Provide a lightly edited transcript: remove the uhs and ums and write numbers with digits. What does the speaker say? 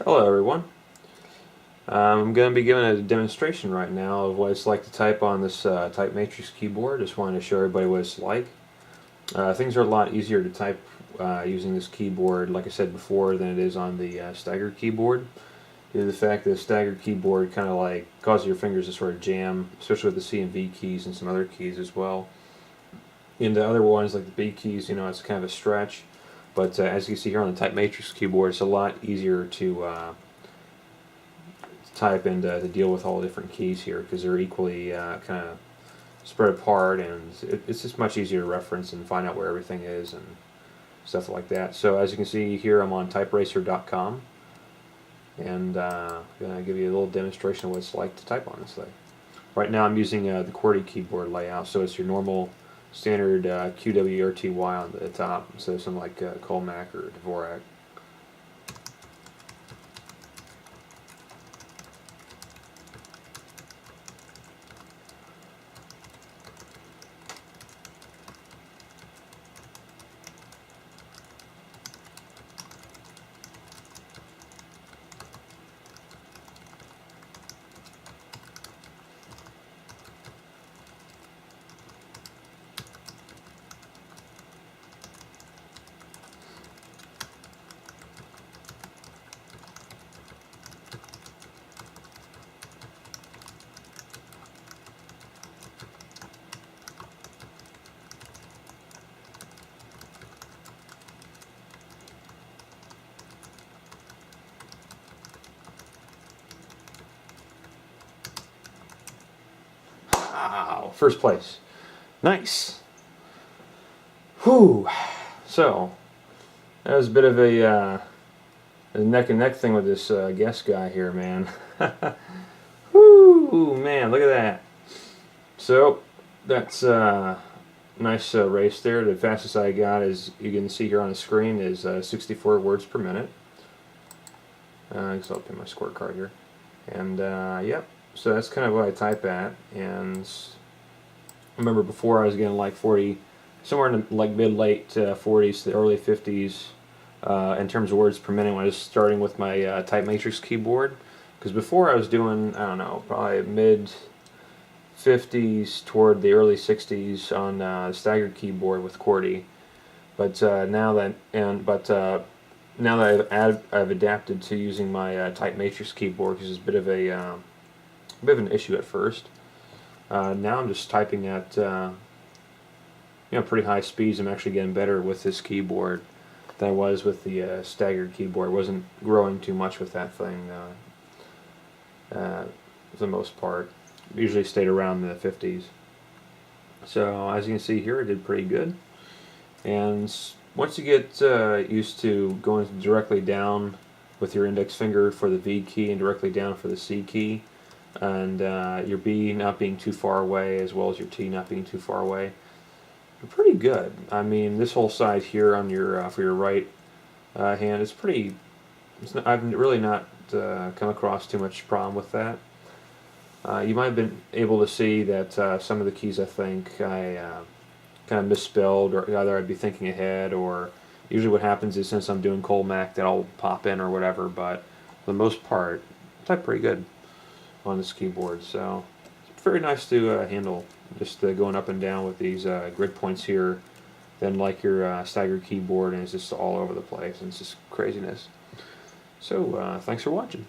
Hello everyone. I'm going to be giving a demonstration right now of what it's like to type on this TypeMatrix keyboard. Just wanted to show everybody what it's like. Things are a lot easier to type using this keyboard, like I said before, than it is on the staggered keyboard. Due to the fact that the staggered keyboard kind of like causes your fingers to sort of jam, especially with the C and V keys and some other keys as well. In the other ones, like the B keys, it's kind of a stretch. But as you can see here on the TypeMatrix keyboard, it's a lot easier to type and to deal with all the different keys here because they're equally kind of spread apart, and it's just much easier to reference and find out where everything is and stuff like that. So as you can see here, I'm on typeracer.com, and I'm going to give you a little demonstration of what it's like to type on this thing. Right now I'm using the QWERTY keyboard layout, so it's your normal standard QWERTY on the top, so something like Colmac or Dvorak. Wow, first place. Nice. Whew. So, that was a bit of a neck and neck thing with this guest guy here, man. Whoo, man, look at that. So, that's a nice race there. The fastest I got, as you can see here on the screen, is 64 words per minute. I guess I'll put my scorecard here. And, yep. So that's kind of what I type at, and remember before I was getting like 40, somewhere in the like mid-late 40s to the early 50s in terms of words per minute when I was starting with my TypeMatrix keyboard. Because before I was doing, I don't know, probably mid 50s toward the early 60s on the staggered keyboard with QWERTY. But now that I've adapted to using my TypeMatrix keyboard, because it's a bit of an issue at first. Now I'm just typing at pretty high speeds. I'm actually getting better with this keyboard than I was with the staggered keyboard. I wasn't growing too much with that thing for the most part. Usually stayed around the 50s. So as you can see here, I did pretty good. And once you get used to going directly down with your index finger for the V key and directly down for the C key, and your B not being too far away as well as your T not being too far away, you're pretty good. I mean, this whole side here on your for your right hand is pretty. I've really not come across too much problem with that. You might have been able to see that some of the keys I think I kind of misspelled, or either I'd be thinking ahead, or usually what happens is since I'm doing Colmac, that'll pop in or whatever. But for the most part, I type pretty good on this keyboard, so it's very nice to handle, just going up and down with these grid points here, then like your staggered keyboard, and it's just all over the place, and it's just craziness. So thanks for watching.